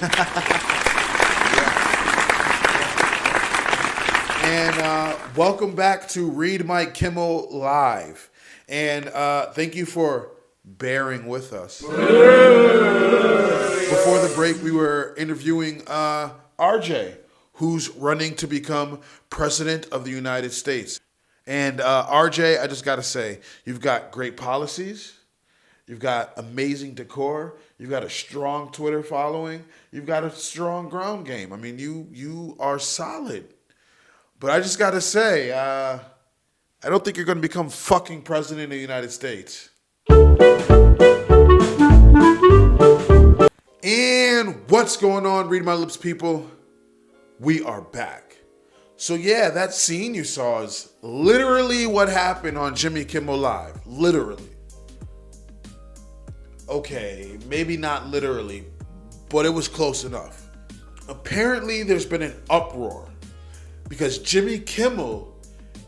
And welcome back to Read My Kimmel Live. And thank you for bearing with us. Before the break, we were interviewing RJ, who's running to become President of the United States. And RJ, I just got to say, you've got great policies. You've got amazing decor. You've got a strong Twitter following. You've got a strong ground game. I mean, you are solid. But I just got to say, I don't think you're going to become fucking president of the United States. And what's going on, Read My Lips people? We are back. So yeah, that scene you saw is literally what happened on Jimmy Kimmel Live. Literally. Okay, maybe not literally, but it was close enough. Apparently, there's been an uproar because Jimmy Kimmel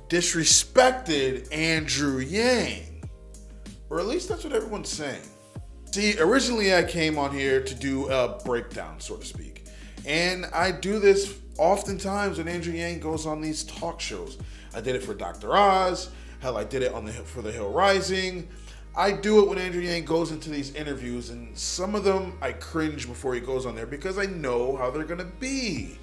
disrespected Andrew Yang. Or at least that's what everyone's saying. See, originally I came on here to do a breakdown, so to speak. And I do this oftentimes when Andrew Yang goes on these talk shows. I did it for Dr. Oz. Hell, I did it for The Hill Rising. I do it when Andrew Yang goes into these interviews, and some of them I cringe before he goes on there because I know how they're gonna be.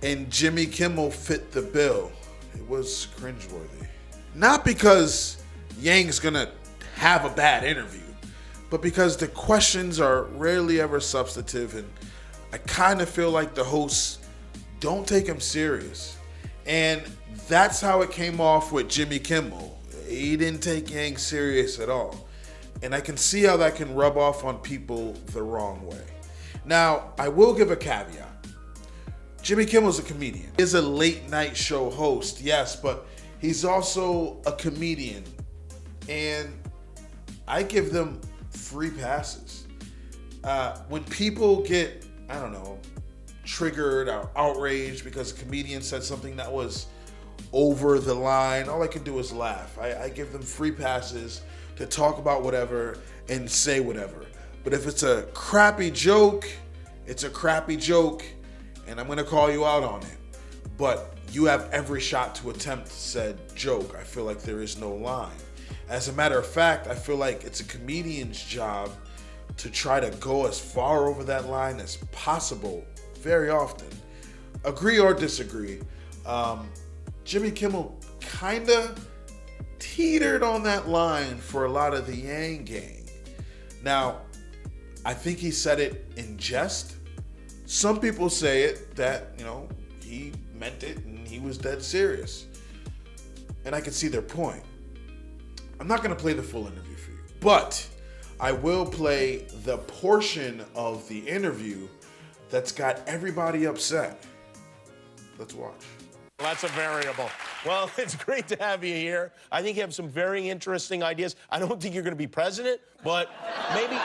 And Jimmy Kimmel fit the bill. It was cringeworthy. Not because Yang's gonna have a bad interview, but because the questions are rarely ever substantive, and I kind of feel like the hosts don't take him serious. And that's how it came off with Jimmy Kimmel. He didn't take Yang serious at all. And I can see how that can rub off on people the wrong way. Now, I will give a caveat. Jimmy Kimmel's a comedian. He is a late night show host, yes, but he's also a comedian. And I give them free passes. When people get, I don't know, triggered or outraged because a comedian said something that was over the line, all I can do is laugh. I give them free passes to talk about whatever and say whatever. But if it's a crappy joke, it's a crappy joke, and I'm gonna call you out on it. But you have every shot to attempt said joke. I feel like there is no line. As a matter of fact, I feel like it's a comedian's job to try to go as far over that line as possible very often. Agree or disagree. Jimmy Kimmel kinda teetered on that line for a lot of the Yang gang. Now, I think he said it in jest. Some people say it that, he meant it and he was dead serious. And I can see their point. I'm not gonna play the full interview for you, but I will play the portion of the interview that's got everybody upset. Let's watch. That's a variable. Well, it's great to have you here. I think you have some very interesting ideas. I don't think you're going to be president, but maybe,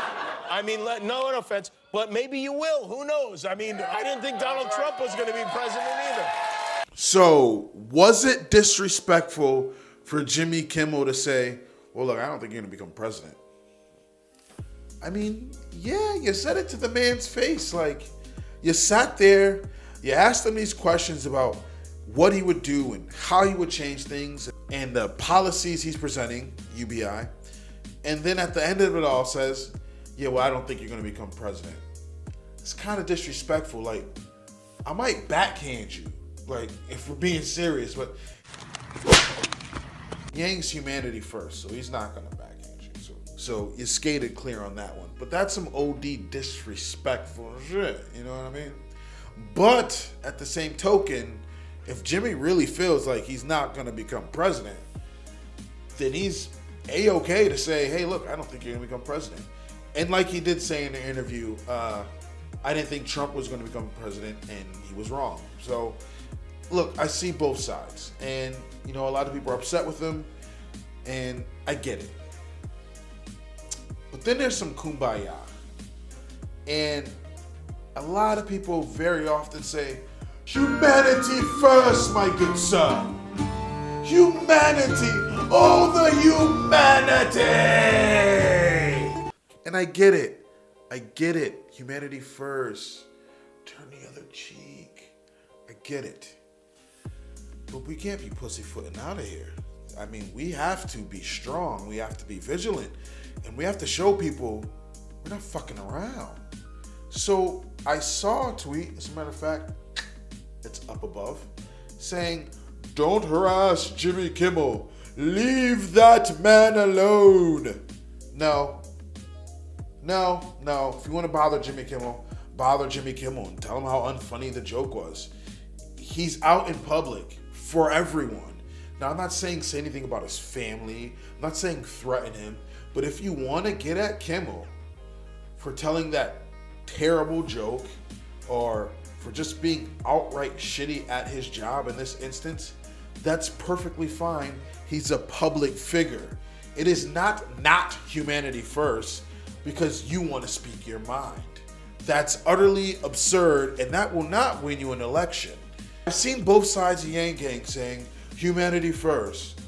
no offense, but maybe you will. Who knows? I didn't think Donald Trump was going to be president either. So, was it disrespectful for Jimmy Kimmel to say, well, look, I don't think you're going to become president? Yeah, you said it to the man's face. Like, you sat there, you asked him these questions about what he would do and how he would change things and the policies he's presenting, UBI. And then at the end of it all says, yeah, well, I don't think you're going to become president. It's kind of disrespectful. Like, I might backhand you, like, if we're being serious, but Yang's humanity first, so he's not going to backhand you. So you skated clear on that one. But that's some OD disrespectful shit, you know what I mean? But at the same token, if Jimmy really feels like he's not going to become president, then he's A-okay to say, hey, look, I don't think you're going to become president. And like he did say in the interview, I didn't think Trump was going to become president, and he was wrong. So, look, I see both sides. And, a lot of people are upset with him, and I get it. But then there's some kumbaya. And a lot of people very often say, humanity first, my good sir. Humanity, all the humanity. And I get it. I get it. Humanity first. Turn the other cheek. I get it. But we can't be pussyfooting out of here. I mean, we have to be strong. We have to be vigilant. And we have to show people we're not fucking around. So I saw a tweet, as a matter of fact, it's up above, saying, "Don't harass Jimmy Kimmel. Leave that man alone." No. If you want to bother Jimmy Kimmel and tell him how unfunny the joke was. He's out in public for everyone. Now, I'm not saying say anything about his family. I'm not saying threaten him. But if you want to get at Kimmel for telling that terrible joke or for just being outright shitty at his job in this instance, that's perfectly fine. He's a public figure. It is not humanity first because you want to speak your mind. That's utterly absurd, and that will not win you an election. I've seen both sides of Yang Gang saying humanity first.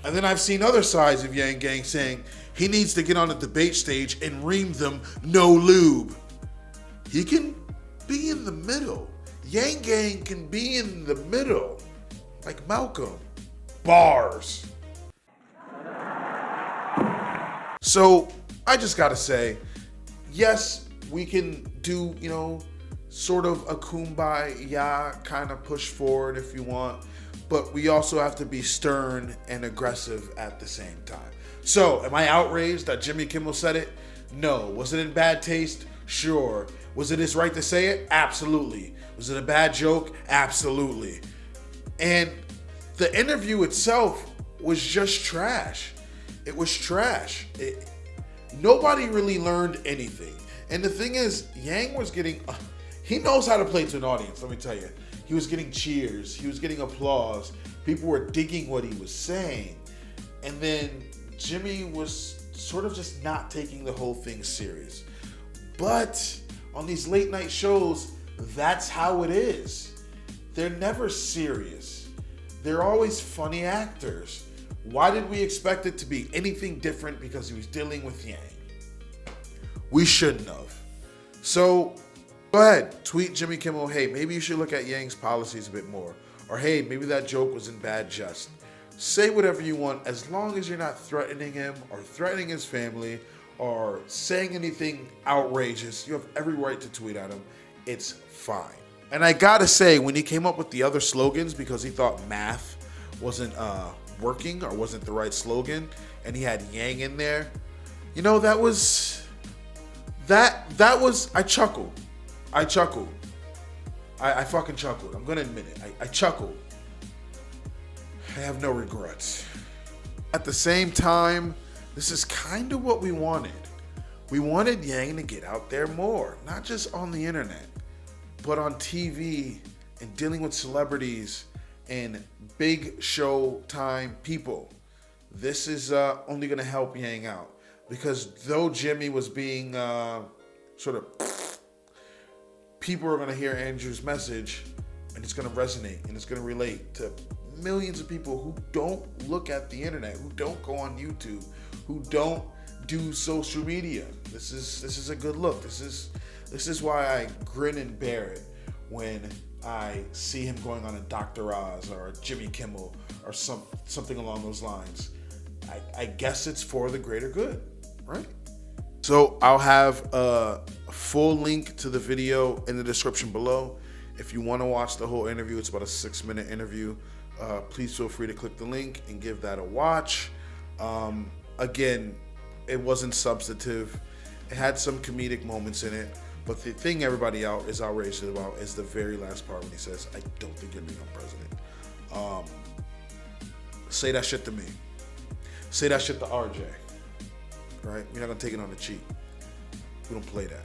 And then I've seen other sides of Yang Gang saying he needs to get on the debate stage and ream them no lube. He can be in the middle. Yang Gang can be in the middle. Like Malcolm. Bars. So I just gotta say, yes, we can do, sort of a kumbaya kind of push forward if you want, but we also have to be stern and aggressive at the same time. So, am I outraged that Jimmy Kimmel said it? No. Was it in bad taste? Sure. Was it his right to say it? Absolutely. Was it a bad joke? Absolutely. And the interview itself was just trash. It was trash. Nobody really learned anything. And the thing is, Yang was getting, he knows how to play to an audience, let me tell you. He was getting cheers. He was getting applause. People were digging what he was saying. And then Jimmy was sort of just not taking the whole thing serious. But on these late night shows, that's how it is. They're never serious. They're always funny actors. Why did we expect it to be anything different because he was dealing with Yang? We shouldn't have. So go ahead, tweet Jimmy Kimmel, hey, maybe you should look at Yang's policies a bit more. Or hey, maybe that joke was in bad jest. Say whatever you want as long as you're not threatening him or threatening his family or saying anything outrageous. You have every right to tweet at him. It's fine. And I gotta say, when he came up with the other slogans because he thought math wasn't working or wasn't the right slogan, and he had Yang in there, that was I chuckled. I fucking chuckled. I'm gonna admit it. I chuckled. I have no regrets. At the same time, this is kind of what we wanted. We wanted Yang to get out there more, not just on the internet, but on TV and dealing with celebrities and big show time people. This is only going to help Yang out. Because though Jimmy was being people are going to hear Andrew's message and it's going to resonate and it's going to relate to millions of people who don't look at the internet, who don't go on YouTube, who don't do social media. This is a good look. This is why I grin and bear it when I see him going on a Dr. Oz or a Jimmy Kimmel or something along those lines. I guess it's for the greater good, right? So I'll have a full link to the video in the description below. If you want to watch the whole interview, it's about a 6-minute interview. Please feel free to click the link and give that a watch. Again, it wasn't substantive. It had some comedic moments in it. But the thing everybody is outraged about is the very last part when he says, I don't think you're being president. Say that shit to me. Say that shit to RJ. Right? We're not going to take it on the cheap. We don't play that.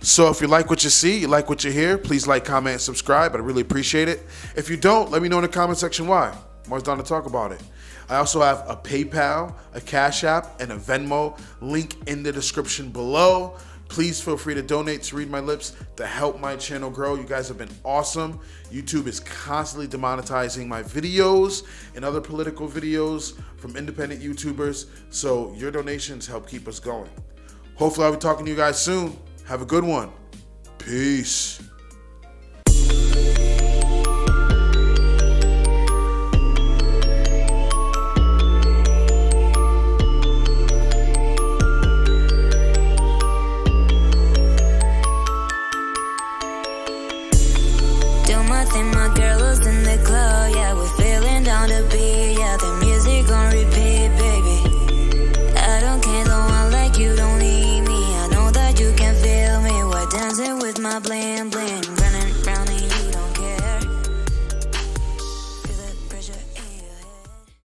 So if you like what you see, you like what you hear, please like, comment, and subscribe. I'd really appreciate it. If you don't, let me know in the comment section why. I'm always down to talk about it. I also have a PayPal, a Cash App, and a Venmo link in the description below. Please feel free to donate to Read My Lips to help my channel grow. You guys have been awesome. YouTube is constantly demonetizing my videos and other political videos from independent YouTubers, so your donations help keep us going. Hopefully I'll be talking to you guys soon. Have a good one. Peace.